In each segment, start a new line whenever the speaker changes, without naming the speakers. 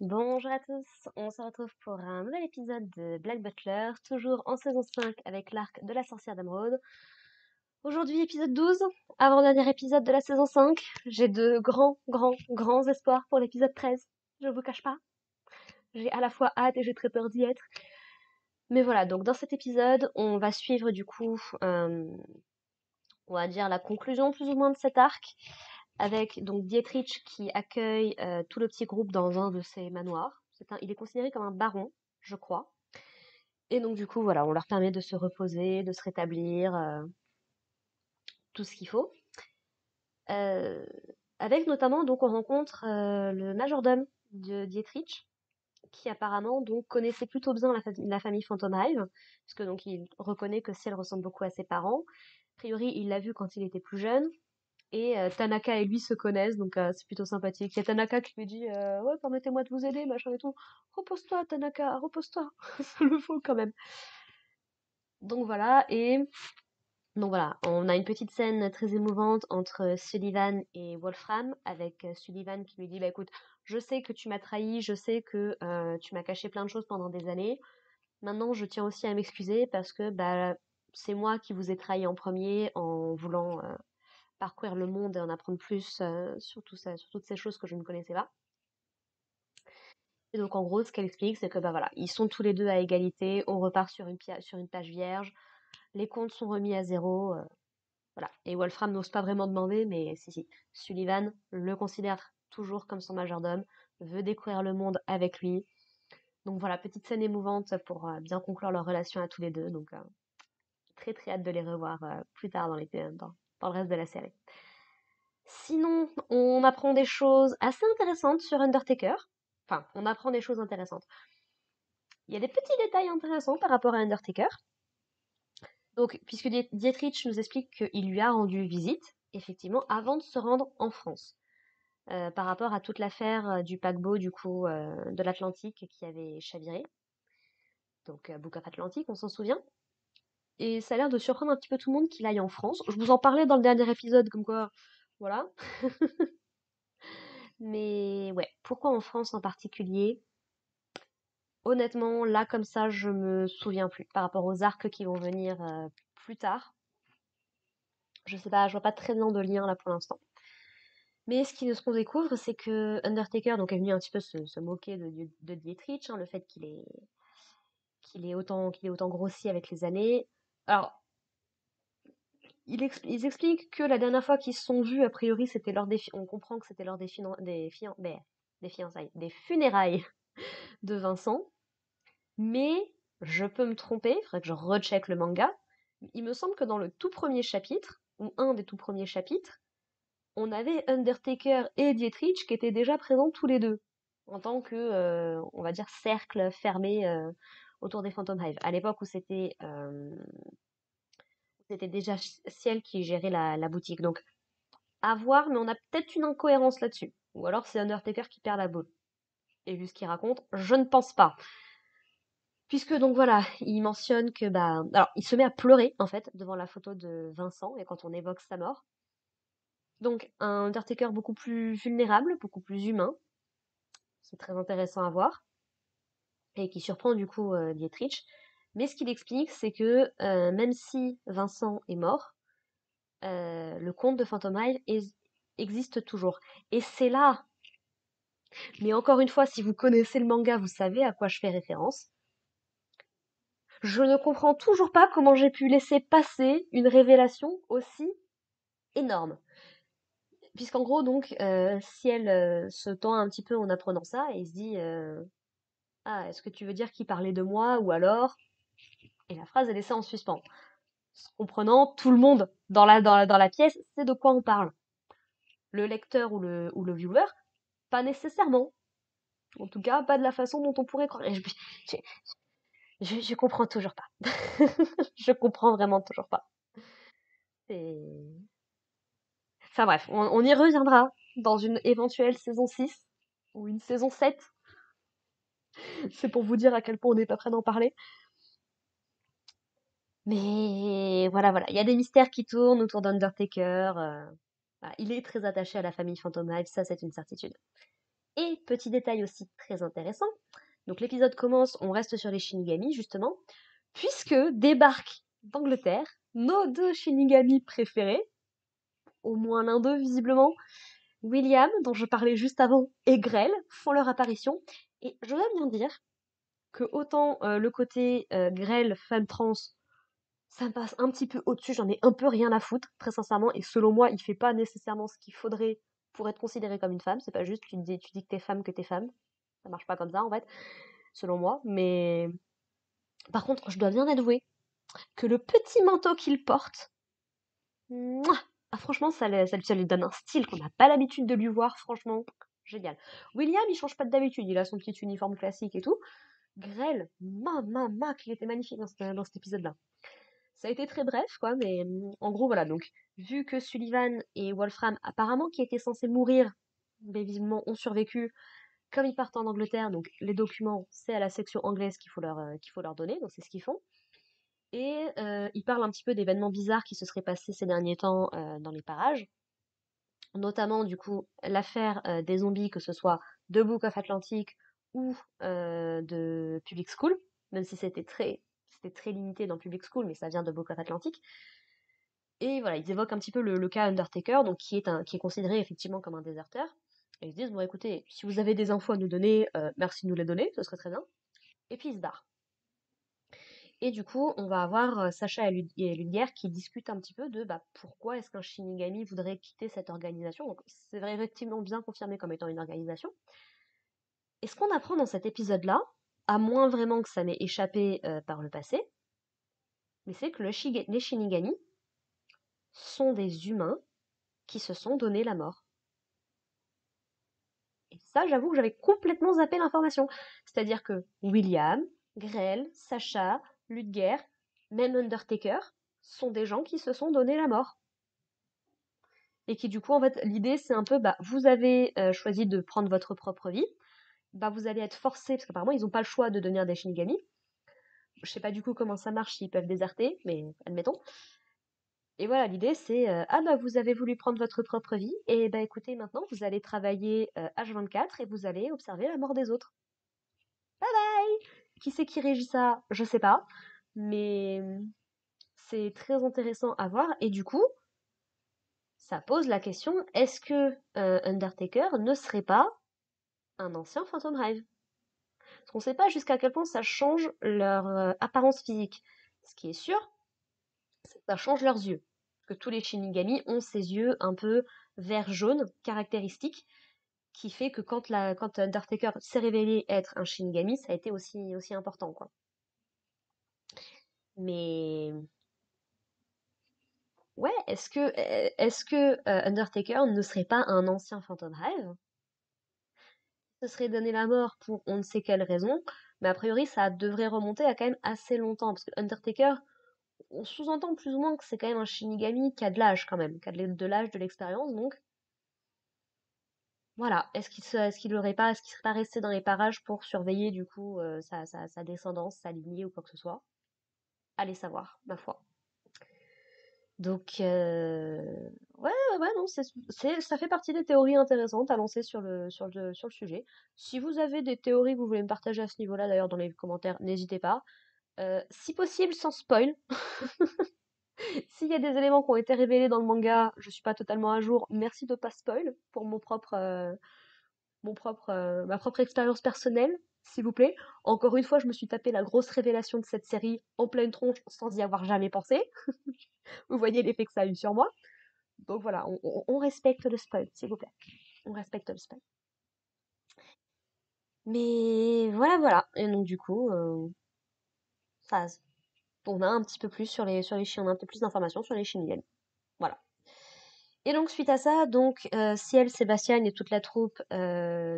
Bonjour à tous, on se retrouve pour un nouvel épisode de Black Butler, toujours en saison 5 avec l'arc de la sorcière d'Emeraude. Aujourd'hui, épisode 12, avant-dernier épisode de la saison 5. J'ai de grands espoirs pour l'épisode 13, je vous cache pas. J'ai à la fois hâte et j'ai très peur d'y être. Mais voilà, donc dans cet épisode, on va suivre du coup, on va dire la conclusion plus ou moins de cet arc, avec donc Dietrich qui accueille tout le petit groupe dans un de ses manoirs. Il est considéré comme un baron, je crois. Et donc du coup, voilà, on leur permet de se reposer, de se rétablir, tout ce qu'il faut. Euh, Avec notamment, donc on rencontre le majordome de Dietrich, qui apparemment donc connaissait plutôt bien la famille Phantomhive, puisque donc il reconnaît que si elle ressemble beaucoup à ses parents. A priori, il l'a vu quand il était plus jeune. Et Tanaka et lui se connaissent, donc c'est plutôt sympathique. Il y a Tanaka qui lui dit ouais, permettez-moi de vous aider, machin et tout. Repose-toi, Tanaka, repose-toi. Ça le faut quand même. Donc voilà, on a une petite scène très émouvante entre Sullivan et Wolfram, avec Sullivan qui lui dit bah écoute, je sais que tu m'as trahi, je sais que tu m'as caché plein de choses pendant des années. Maintenant, je tiens aussi à m'excuser parce que bah c'est moi qui vous ai trahi en premier en voulant parcourir le monde et en apprendre plus sur tout ça, sur toutes ces choses que je ne connaissais pas. Et donc en gros, ce qu'elle explique, c'est que bah voilà, ils sont tous les deux à égalité, on repart sur une page vierge, les comptes sont remis à zéro, voilà. Et Wolfram n'ose pas vraiment demander, mais si. Sullivan le considère toujours comme son majordome, veut découvrir le monde avec lui. Donc voilà, petite scène émouvante pour bien conclure leur relation à tous les deux. Donc très très hâte de les revoir plus tard dans le reste de la série. Sinon, on apprend des choses assez intéressantes sur Undertaker. Enfin, on apprend des choses intéressantes. Il y a des petits détails intéressants par rapport à Undertaker. Donc, puisque Dietrich nous explique qu'il lui a rendu visite, effectivement, avant de se rendre en France, par rapport à toute l'affaire du paquebot, du coup, de l'Atlantique qui avait chaviré. Donc, Book of Atlantic, on s'en souvient. Et ça a l'air de surprendre un petit peu tout le monde qu'il aille en France. Je vous en parlais dans le dernier épisode, comme quoi, voilà. Mais ouais, pourquoi en France en particulier? Honnêtement, là comme ça, je me souviens plus. Par rapport aux arcs qui vont venir plus tard, je sais pas, je vois pas très bien de lien là pour l'instant. Mais ce qu'on découvre, c'est que Undertaker donc est venu un petit peu se moquer de Dietrich, hein, le fait qu'il est autant grossi avec les années. Alors, ils expliquent que la dernière fois qu'ils se sont vus, a priori, c'était lors on comprend que c'était lors des fiançailles, des funérailles de Vincent. Mais je peux me tromper, il faudrait que je recheck le manga. Il me semble que dans le tout premier chapitre, ou un des tout premiers chapitres, on avait Undertaker et Dietrich qui étaient déjà présents tous les deux, en tant que, on va dire, cercle fermé autour des Phantom Hive. À l'époque où c'était déjà Ciel qui gérait la boutique. Donc, à voir, mais on a peut-être une incohérence là-dessus. Ou alors c'est Undertaker qui perd la boule. Et vu ce qu'il raconte, je ne pense pas. Puisque donc voilà, il mentionne que bah alors il se met à pleurer en fait devant la photo de Vincent et quand on évoque sa mort. Donc un Undertaker beaucoup plus vulnérable, beaucoup plus humain, c'est très intéressant à voir et qui surprend du coup Dietrich. Mais ce qu'il explique, c'est que même si Vincent est mort, le conte de Phantom Hive existe toujours. Et c'est là, mais encore une fois, si vous connaissez le manga, vous savez à quoi je fais référence. Je ne comprends toujours pas comment j'ai pu laisser passer une révélation aussi énorme. Puisqu'en gros, donc, Ciel se tend un petit peu en apprenant ça et il se dit ah, est-ce que tu veux dire qu'il parlait de moi ou alors. Et la phrase est laissée en suspens. Comprenant, tout le monde dans la pièce sait de quoi on parle. Le lecteur ou le viewer, pas nécessairement. En tout cas, pas de la façon dont on pourrait croire. Et je, je comprends toujours pas. Je comprends vraiment toujours pas. C'est. Enfin bref, on y reviendra dans une éventuelle saison 6 ou une saison 7. C'est pour vous dire à quel point on n'est pas prêt d'en parler. Mais voilà. Il y a des mystères qui tournent autour d'Undertaker. Voilà. Il est très attaché à la famille Phantom Hive, ça c'est une certitude. Et petit détail aussi très intéressant, donc l'épisode commence, on reste sur les Shinigami justement, puisque débarquent d'Angleterre nos deux Shinigami préférés, au moins l'un d'eux visiblement, William, dont je parlais juste avant, et Grell font leur apparition. Et je dois bien dire que autant le côté Grell, femme trans, ça me passe un petit peu au-dessus, j'en ai un peu rien à foutre, très sincèrement, et selon moi, il fait pas nécessairement ce qu'il faudrait pour être considéré comme une femme, c'est pas juste tu dis que t'es femme, ça marche pas comme ça en fait, selon moi, mais par contre, je dois bien avouer que le petit manteau qu'il porte, mouah, ah, franchement, ça lui donne un style qu'on n'a pas l'habitude de lui voir, franchement, génial. William, il change pas d'habitude, il a son petit uniforme classique et tout. Grell, qu'il était magnifique dans cet épisode-là. Ça a été très bref, quoi, mais en gros, voilà. Donc, vu que Sullivan et Wolfram, apparemment, qui étaient censés mourir, mais visiblement ont survécu, comme ils partent en Angleterre, donc les documents, c'est à la section anglaise qu'il faut leur donner, donc c'est ce qu'ils font. Et ils parlent un petit peu d'événements bizarres qui se seraient passés ces derniers temps dans les parages, notamment, du coup, l'affaire des zombies, que ce soit de Book of Atlantic ou de Public School, même si c'était très limité dans Public School, mais ça vient de Book of Atlantic. Et voilà, ils évoquent un petit peu le cas Undertaker, donc qui est considéré effectivement comme un déserteur. Et ils se disent, bon écoutez, si vous avez des infos à nous donner, merci de nous les donner, ce serait très bien. Et puis ils se barrent. Et du coup, on va avoir Sacha et Ludger qui discutent un petit peu de bah, pourquoi est-ce qu'un Shinigami voudrait quitter cette organisation. Donc c'est effectivement bien confirmé comme étant une organisation. Et ce qu'on apprend dans cet épisode-là, à moins vraiment que ça m'ait échappé par le passé, mais c'est que les Shinigami sont des humains qui se sont donné la mort. Et ça, j'avoue que j'avais complètement zappé l'information. C'est-à-dire que William, Grell, Sacha, Ludger, même Undertaker, sont des gens qui se sont donné la mort. Et qui du coup, en fait, l'idée c'est un peu, bah, vous avez choisi de prendre votre propre vie, bah, vous allez être forcés, parce qu'apparemment ils n'ont pas le choix de devenir des Shinigami. Je sais pas du coup comment ça marche, s'ils peuvent déserter, mais admettons. Et voilà, l'idée c'est, ah bah vous avez voulu prendre votre propre vie, et bah écoutez, maintenant vous allez travailler H24 et vous allez observer la mort des autres. Bye bye! Qui c'est qui régit ça? Je sais pas, mais c'est très intéressant à voir, et du coup, ça pose la question, est-ce que Undertaker ne serait pas un ancien Phantom Hive? Parce qu'on sait pas jusqu'à quel point ça change leur apparence physique. Ce qui est sûr, c'est que ça change leurs yeux. Parce que tous les Shinigami ont ces yeux un peu vert-jaune, caractéristiques, qui fait que quand Undertaker s'est révélé être un Shinigami, ça a été aussi important, quoi. Mais ouais, est-ce que Undertaker ne serait pas un ancien Phantom Hive? Se serait donné la mort pour on ne sait quelle raison, mais a priori ça devrait remonter à quand même assez longtemps, parce que Undertaker, on sous-entend plus ou moins que c'est quand même un Shinigami qui a de l'âge quand même, qui a de l'âge, de l'expérience, donc voilà. Est-ce qu'il serait pas resté dans les parages pour surveiller du coup sa descendance, sa lignée ou quoi que ce soit? Allez savoir, ma foi. Donc ouais, ouais, non, ça fait partie des théories intéressantes à lancer sur le sujet. Si vous avez des théories que vous voulez me partager à ce niveau-là, d'ailleurs dans les commentaires, n'hésitez pas. Si possible, sans spoil. S'il y a des éléments qui ont été révélés dans le manga, je suis pas totalement à jour. Merci de pas spoil pour ma propre expérience personnelle, s'il vous plaît. Encore une fois, je me suis tapé la grosse révélation de cette série en pleine tronche sans y avoir jamais pensé. Vous voyez l'effet que ça a eu sur moi. Donc voilà, on respecte le spoil, s'il vous plaît. On respecte le spoil. Mais voilà, voilà. Et donc du coup, ça, on a un petit peu plus on a un peu plus d'informations sur les Shinigami. Voilà. Et donc suite à ça, donc Ciel, Sébastien et toute la troupe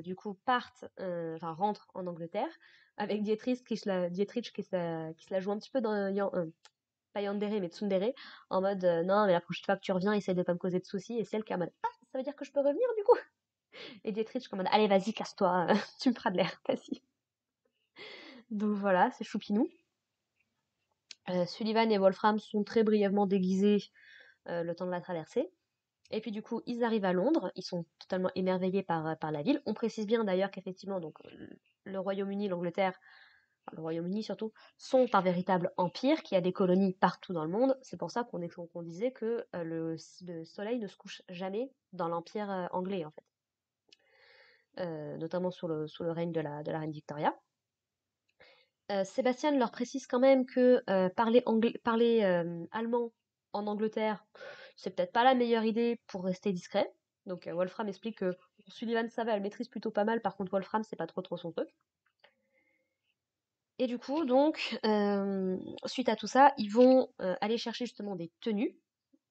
du coup enfin rentrent en Angleterre avec Dietrich qui se la joue un petit peu dans pas Yandere mais Tsundere en mode non mais la prochaine fois que tu reviens essaye de pas me causer de soucis et Ciel qui est en mode ah ça veut dire que je peux revenir du coup et Dietrich comme en mode allez vas-y casse-toi tu me feras de l'air vas-y. Donc voilà c'est choupinou. Sullivan et Wolfram sont très brièvement déguisés le temps de la traversée. Et puis du coup, ils arrivent à Londres, ils sont totalement émerveillés par la ville. On précise bien d'ailleurs qu'effectivement, donc le Royaume-Uni, l'Angleterre, enfin, le Royaume-Uni surtout, sont un véritable empire qui a des colonies partout dans le monde. C'est pour ça qu'on disait que le soleil ne se couche jamais dans l'empire anglais en fait, notamment sous le règne de la reine Victoria. Sébastien leur précise quand même que parler allemand en Angleterre, c'est peut-être pas la meilleure idée pour rester discret. Donc Wolfram explique que Sullivan savait, elle maîtrise plutôt pas mal, par contre Wolfram c'est pas trop son truc. Et du coup, donc, suite à tout ça, ils vont aller chercher justement des tenues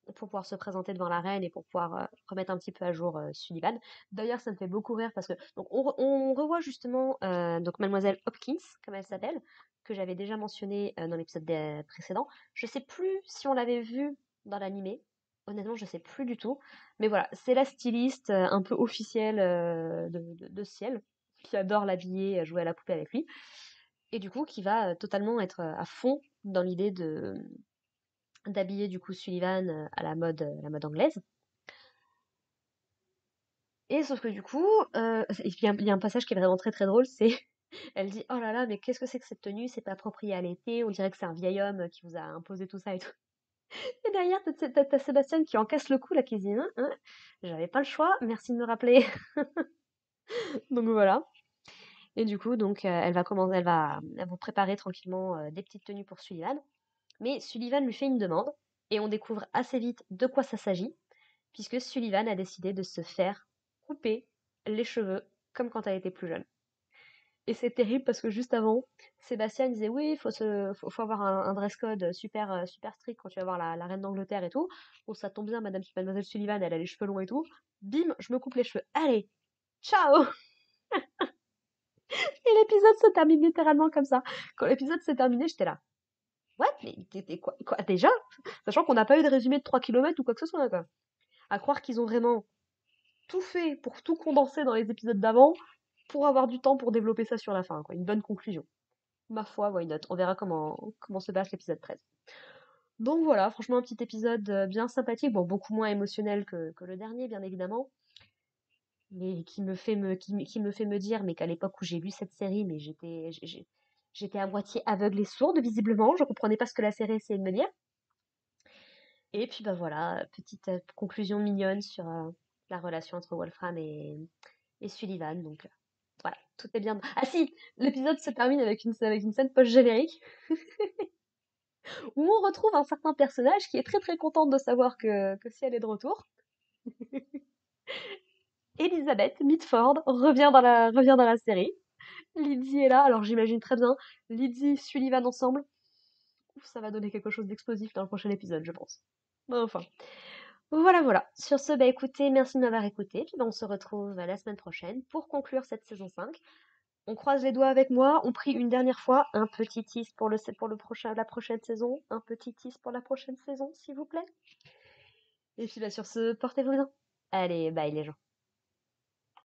pour pouvoir se présenter devant la reine et pour pouvoir remettre un petit peu à jour Sullivan. D'ailleurs, ça me fait beaucoup rire parce que donc on revoit justement donc Mademoiselle Hopkins, comme elle s'appelle, que j'avais déjà mentionné dans l'épisode précédent. Je sais plus si on l'avait vue dans l'animé. Honnêtement, je sais plus du tout. Mais voilà, c'est la styliste un peu officielle de Ciel, qui adore l'habiller, jouer à la poupée avec lui. Et du coup, qui va totalement être à fond dans l'idée d'habiller du coup Sullivan à la mode anglaise. Et sauf que du coup, il y a un passage qui est vraiment très très drôle, c'est elle dit: «Oh là là, mais qu'est-ce que c'est que cette tenue? C'est pas approprié à l'été, on dirait que c'est un vieil homme qui vous a imposé tout ça et tout». Et derrière, t'as Sébastien qui encaisse le coup, là, qui se dit: hein, j'avais pas le choix, merci de me rappeler». Donc voilà. Et du coup, donc, elle va préparer tranquillement des petites tenues pour Sullivan. Mais Sullivan lui fait une demande, et on découvre assez vite de quoi ça s'agit, puisque Sullivan a décidé de se faire couper les cheveux comme quand elle était plus jeune. Et c'est terrible parce que juste avant, Sébastien disait oui, faut avoir un dress code super, super strict quand tu vas voir la reine d'Angleterre et tout. Bon, ça tombe bien, Mademoiselle Sullivan, elle a les cheveux longs et tout. Bim, je me coupe les cheveux. Allez, ciao! Et l'épisode se termine littéralement comme ça. Quand l'épisode s'est terminé, j'étais là. What? Mais t'étais quoi déjà? Sachant qu'on n'a pas eu de résumé de 3 kilomètres ou quoi que ce soit, quoi. À croire qu'ils ont vraiment tout fait pour tout condenser dans les épisodes d'avant pour avoir du temps pour développer ça sur la fin, quoi. Une bonne conclusion. Ma foi, why not? On verra comment se passe l'épisode 13. Donc voilà, franchement, un petit épisode bien sympathique, bon, beaucoup moins émotionnel que le dernier, bien évidemment, mais qui me fait me dire, mais qu'à l'époque où j'ai lu cette série, mais j'étais à moitié aveugle et sourde, visiblement, je comprenais pas ce que la série essayait de me dire. Et puis bah voilà, petite conclusion mignonne sur la relation entre Wolfram et Sullivan. Donc voilà, tout est bien. Ah si, l'épisode se termine avec une scène post-générique où on retrouve un certain personnage qui est très très contente de savoir que si elle est de retour. Elizabeth Mitford revient dans la série. Lydie est là, alors j'imagine très bien Lydie, Sullivan ensemble. Ouf, ça va donner quelque chose d'explosif dans le prochain épisode, je pense. Bon, enfin. Voilà, voilà. Sur ce, bah écoutez, merci de m'avoir écouté. Puis bah, on se retrouve la semaine prochaine pour conclure cette saison 5. On croise les doigts avec moi. On prie une dernière fois un petit tease la prochaine saison. Un petit tease pour la prochaine saison, s'il vous plaît. Et puis bah, sur ce, portez-vous bien. Allez, bye les gens.